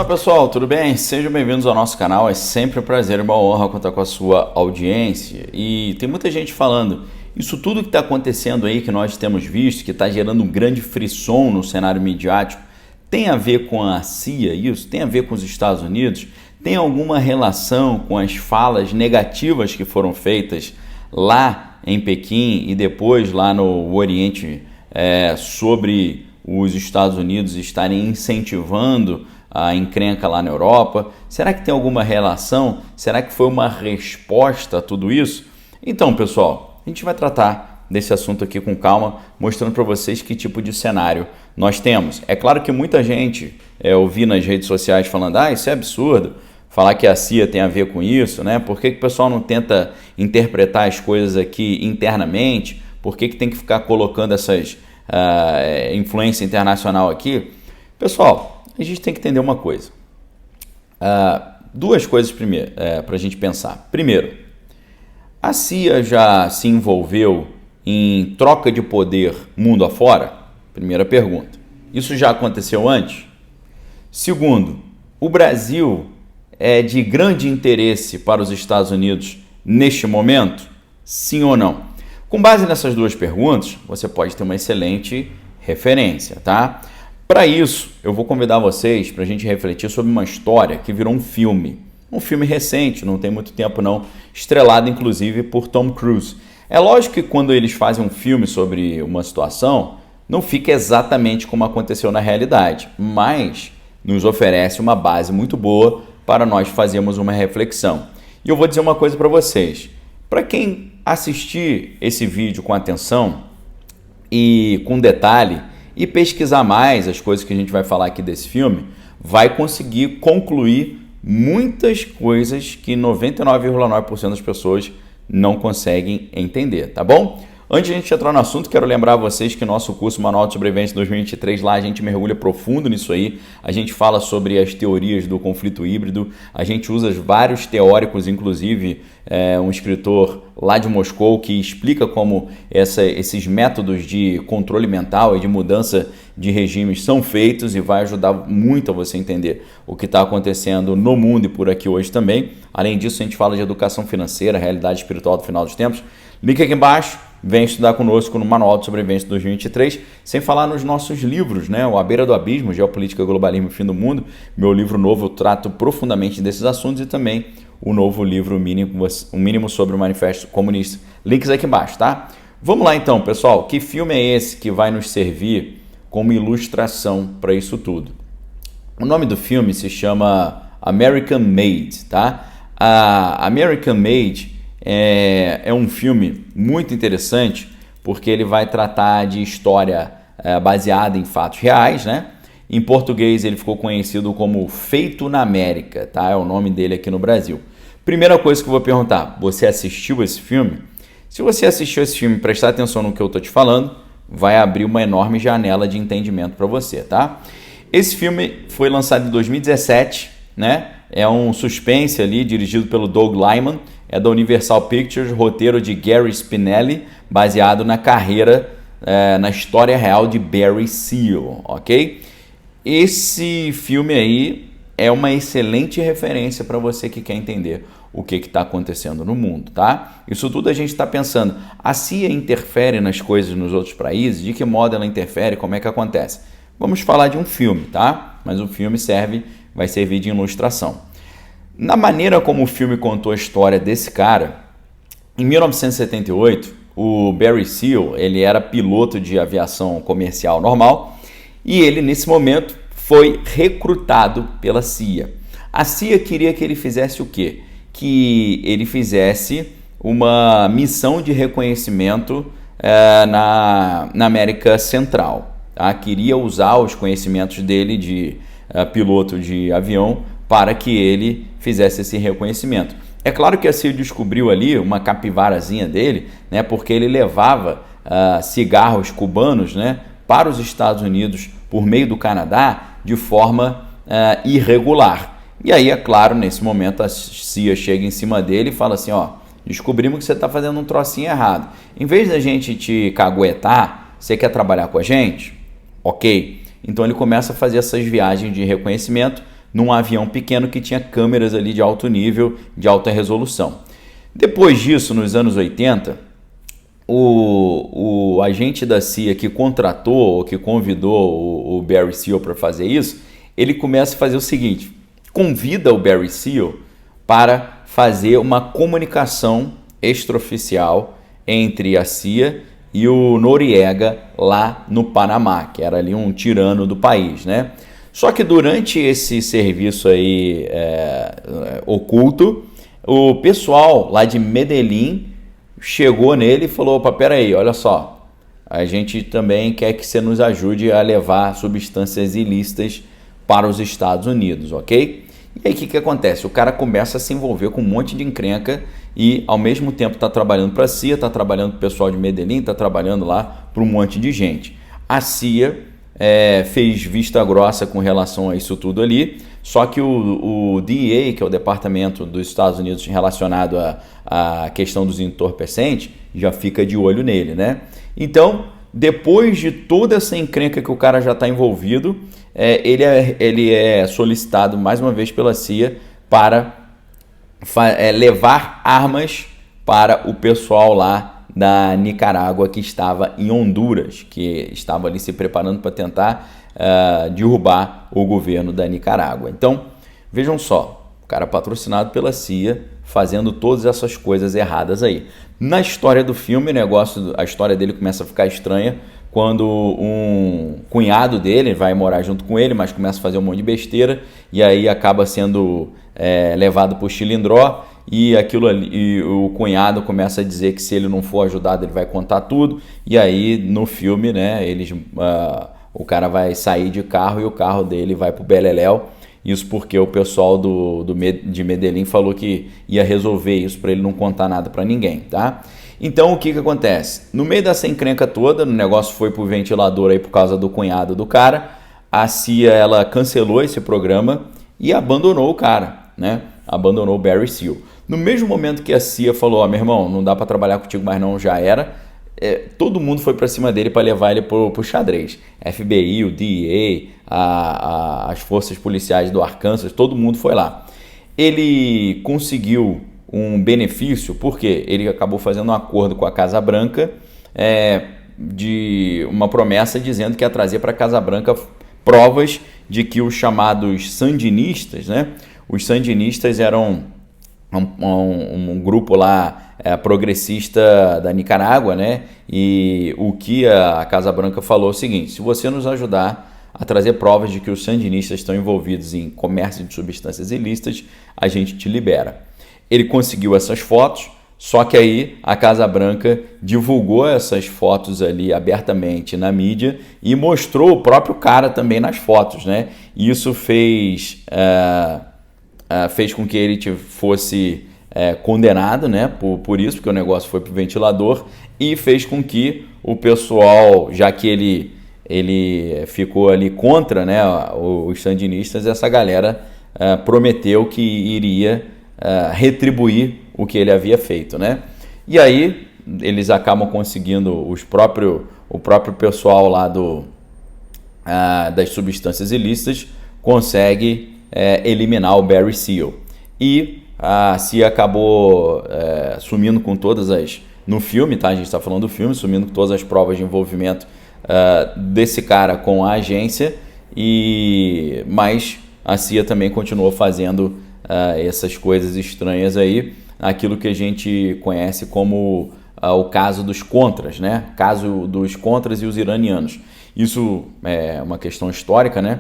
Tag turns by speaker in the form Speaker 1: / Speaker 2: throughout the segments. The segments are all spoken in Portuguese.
Speaker 1: Fala pessoal, tudo bem? Sejam bem-vindos ao nosso canal, é sempre um prazer e uma honra contar com a sua audiência. E tem muita gente falando, isso tudo que está acontecendo aí, que nós temos visto, que está gerando um grande frisson no cenário midiático, tem a ver com a CIA isso? Tem a ver com os Estados Unidos? Tem alguma relação com as falas negativas que foram feitas lá em Pequim e depois lá no Oriente sobre os Estados Unidos estarem incentivando a encrenca lá na Europa? Será que tem alguma relação? Será que foi uma resposta a tudo isso? Então, pessoal, a gente vai tratar desse assunto aqui com calma, mostrando para vocês que tipo de cenário nós temos. É claro que muita gente ouvi nas redes sociais falando, isso é absurdo, falar que a CIA tem a ver com isso, né? Por que o pessoal não tenta interpretar as coisas aqui internamente? Por que tem que ficar colocando essas influência internacional aqui? Pessoal, a gente tem que entender uma coisa. Duas coisas primeiro para a gente pensar. Primeiro, a CIA já se envolveu em troca de poder mundo afora? Primeira pergunta. Isso já aconteceu antes? Segundo, o Brasil é de grande interesse para os Estados Unidos neste momento? Sim ou não? Com base nessas duas perguntas, você pode ter uma excelente referência, tá? Para isso, eu vou convidar vocês para a gente refletir sobre uma história que virou um filme recente, não tem muito tempo não, estrelado inclusive por Tom Cruise. É lógico que quando eles fazem um filme sobre uma situação, não fica exatamente como aconteceu na realidade, mas nos oferece uma base muito boa para nós fazermos uma reflexão. E eu vou dizer uma coisa para vocês, para quem assistir esse vídeo com atenção e com detalhe, e pesquisar mais as coisas que a gente vai falar aqui desse filme, vai conseguir concluir muitas coisas que 99,9% das pessoas não conseguem entender, tá bom? Antes de a gente entrar no assunto, quero lembrar vocês que nosso curso Manual de Sobrevivência 2023, lá a gente mergulha profundo nisso aí, a gente fala sobre as teorias do conflito híbrido, a gente usa vários teóricos, inclusive um escritor lá de Moscou que explica como esses métodos de controle mental e de mudança de regimes são feitos e vai ajudar muito a você entender o que está acontecendo no mundo e por aqui hoje também. Além disso, a gente fala de educação financeira, realidade espiritual do final dos tempos. Link aqui embaixo. Vem estudar conosco no Manual de Sobrevivência 2023, sem falar nos nossos livros, né? O À Beira do Abismo, Geopolítica, Globalismo e Fim do Mundo. Meu livro novo, eu trato profundamente desses assuntos e também o novo livro, O Mínimo sobre o Manifesto Comunista. Links aqui embaixo, tá? Vamos lá então, pessoal. Que filme é esse que vai nos servir como ilustração para isso tudo? O nome do filme se chama American Made, tá? A American Made é um filme muito interessante porque ele vai tratar de história baseada em fatos reais, né? Em português ele ficou conhecido como Feito na América, tá? É o nome dele aqui no Brasil. Primeira coisa que eu vou perguntar, você assistiu esse filme? Se você assistiu esse filme e prestar atenção no que eu tô te falando, vai abrir uma enorme janela de entendimento para você, tá? Esse filme foi lançado em 2017, né? É um suspense ali dirigido pelo Doug Liman, é da Universal Pictures, roteiro de Gary Spinelli, baseado na carreira, na história real de Barry Seal, ok? Esse filme aí é uma excelente referência para você que quer entender o que está acontecendo no mundo, tá? Isso tudo a gente está pensando, a CIA interfere nas coisas nos outros países? De que modo ela interfere? Como é que acontece? Vamos falar de um filme, tá? Mas o filme vai servir de ilustração. Na maneira como o filme contou a história desse cara, em 1978, o Barry Seal, ele era piloto de aviação comercial normal e ele, nesse momento, foi recrutado pela CIA. A CIA queria que ele fizesse o quê? Que ele fizesse uma missão de reconhecimento na América Central. Tá? Queria usar os conhecimentos dele de piloto de avião para que ele fizesse esse reconhecimento. É claro que a CIA descobriu ali uma capivarazinha dele, né, porque ele levava cigarros cubanos, né, para os Estados Unidos por meio do Canadá de forma irregular. E aí, é claro, nesse momento a CIA chega em cima dele e fala assim, descobrimos que você está fazendo um trocinho errado. Em vez da gente te caguetar, você quer trabalhar com a gente? Ok. Então ele começa a fazer essas viagens de reconhecimento num avião pequeno que tinha câmeras ali de alto nível, de alta resolução. Depois disso, nos anos 80, o agente da CIA que contratou ou que convidou o Barry Seal para fazer isso, ele começa a fazer o seguinte: convida o Barry Seal para fazer uma comunicação extraoficial entre a CIA e o Noriega lá no Panamá, que era ali um tirano do país, né? Só que durante esse serviço aí oculto, o pessoal lá de Medellín chegou nele e falou: opa, peraí, olha só, a gente também quer que você nos ajude a levar substâncias ilícitas para os Estados Unidos, ok? E aí o que acontece? O cara começa a se envolver com um monte de encrenca e ao mesmo tempo está trabalhando para a CIA, está trabalhando para o pessoal de Medellín, está trabalhando lá para um monte de gente. A CIA fez vista grossa com relação a isso tudo ali, só que o DEA, que é o Departamento dos Estados Unidos relacionado à questão dos entorpecentes, já fica de olho nele, né? Então, depois de toda essa encrenca que o cara já está envolvido, ele é solicitado mais uma vez pela CIA para levar armas para o pessoal lá da Nicarágua que estava em Honduras, que estava ali se preparando para tentar derrubar o governo da Nicarágua. Então, vejam só, o cara patrocinado pela CIA fazendo todas essas coisas erradas aí. Na história do filme, a história dele começa a ficar estranha quando um cunhado dele vai morar junto com ele, mas começa a fazer um monte de besteira e aí acaba sendo levado para o Chilindró. E aquilo ali, e o cunhado começa a dizer que se ele não for ajudado ele vai contar tudo, e aí no filme, né, o cara vai sair de carro e o carro dele vai pro beleléu. Isso porque o pessoal de Medellín falou que ia resolver isso para ele não contar nada para ninguém, tá? Então o que acontece? No meio dessa encrenca toda, o negócio foi pro ventilador aí por causa do cunhado do cara, a CIA ela cancelou esse programa e abandonou o cara, né? Abandonou o Barry Seal. No mesmo momento que a CIA falou: meu irmão, não dá para trabalhar contigo mais não, já era, todo mundo foi para cima dele para levar ele pro xadrez. FBI, o DEA, as forças policiais do Arkansas, todo mundo foi lá. Ele conseguiu um benefício porque ele acabou fazendo um acordo com a Casa Branca de uma promessa dizendo que ia trazer para a Casa Branca provas de que os chamados sandinistas, né? Os sandinistas eram um grupo lá progressista da Nicarágua, né? E o que a Casa Branca falou é o seguinte: se você nos ajudar a trazer provas de que os sandinistas estão envolvidos em comércio de substâncias ilícitas, a gente te libera. Ele conseguiu essas fotos, só que aí a Casa Branca divulgou essas fotos ali abertamente na mídia e mostrou o próprio cara também nas fotos, né? E isso fez com que ele fosse condenado, né, por isso, porque o negócio foi para o ventilador, e fez com que o pessoal, já que ele ficou ali contra, né, os sandinistas, essa galera prometeu que iria retribuir o que ele havia feito, né? E aí eles acabam conseguindo o próprio pessoal lá das substâncias ilícitas consegue eliminar o Barry Seal. E a CIA acabou sumindo com todas no filme, tá? A gente está falando do filme, sumindo com todas as provas de envolvimento desse cara com a agência, mas a CIA também continuou fazendo essas coisas estranhas aí, aquilo que a gente conhece como o caso dos Contras, né? Caso dos Contras e os iranianos. Isso é uma questão histórica, né?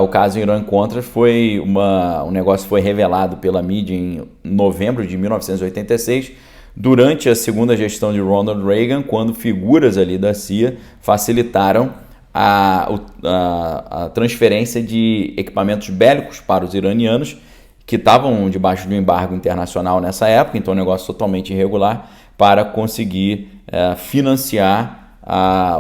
Speaker 1: O caso Irã-Contras foi um negócio foi revelado pela mídia em novembro de 1986, durante a segunda gestão de Ronald Reagan, quando figuras ali da CIA facilitaram a transferência de equipamentos bélicos para os iranianos, que estavam debaixo do embargo internacional nessa época, então um negócio totalmente irregular, para conseguir financiar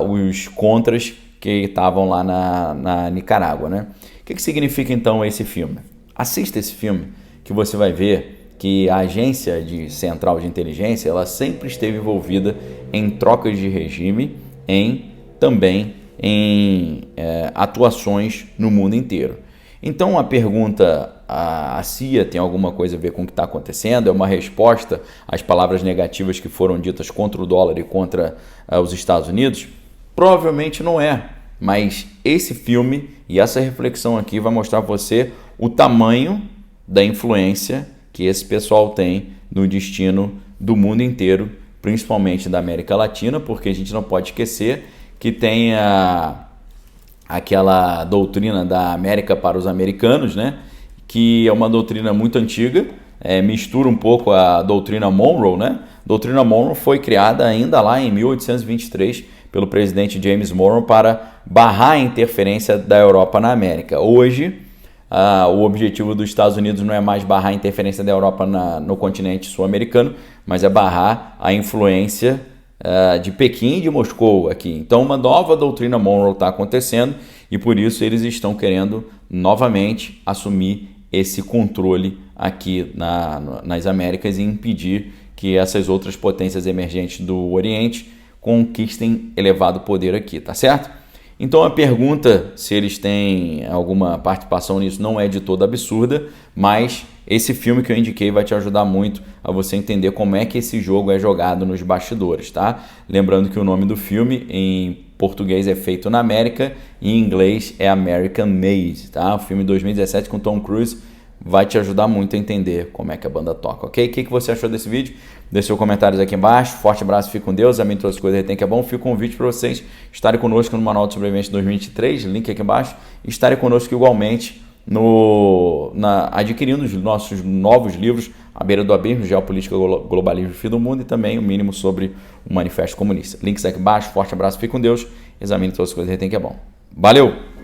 Speaker 1: os contras que estavam lá na Nicarágua, né? O que significa então esse filme? Assista esse filme que você vai ver que a agência central de inteligência ela sempre esteve envolvida em trocas de regime, também em atuações no mundo inteiro. Então a pergunta, a CIA tem alguma coisa a ver com o que está acontecendo? É uma resposta às palavras negativas que foram ditas contra o dólar e contra os Estados Unidos? Provavelmente não é, mas esse filme e essa reflexão aqui vai mostrar para você o tamanho da influência que esse pessoal tem no destino do mundo inteiro, principalmente da América Latina, porque a gente não pode esquecer que tem aquela doutrina da América para os americanos, né? Que é uma doutrina muito antiga, mistura um pouco a doutrina Monroe, né? A doutrina Monroe foi criada ainda lá em 1823 pelo presidente James Monroe para barrar a interferência da Europa na América. Hoje, o objetivo dos Estados Unidos não é mais barrar a interferência da Europa no continente sul-americano, mas é barrar a influência de Pequim e de Moscou aqui. Então uma nova doutrina Monroe está acontecendo e por isso eles estão querendo novamente assumir esse controle aqui nas Américas e impedir que essas outras potências emergentes do Oriente conquistem elevado poder aqui, tá certo? Então a pergunta se eles têm alguma participação nisso não é de toda absurda, mas esse filme que eu indiquei vai te ajudar muito a você entender como é que esse jogo é jogado nos bastidores, tá? Lembrando que o nome do filme em português é Feito na América e em inglês é American Made, tá? O filme de 2017 com Tom Cruise vai te ajudar muito a entender como é que a banda toca, ok? O que você achou desse vídeo? Deixe seus comentários aqui embaixo. Forte abraço, fique com Deus. A mim todas as coisas tem que é bom. Fica um convite para vocês estarem conosco no Manual de Sobrevivência 2023, link aqui embaixo, e estarem conosco igualmente adquirindo os nossos novos livros, A Beira do Abismo, Geopolítica, Globalismo e Fim do Mundo, e também o mínimo sobre o Manifesto Comunista. Links aqui embaixo. Forte abraço, fique com Deus. Examine todas as coisas tem que é bom. Valeu!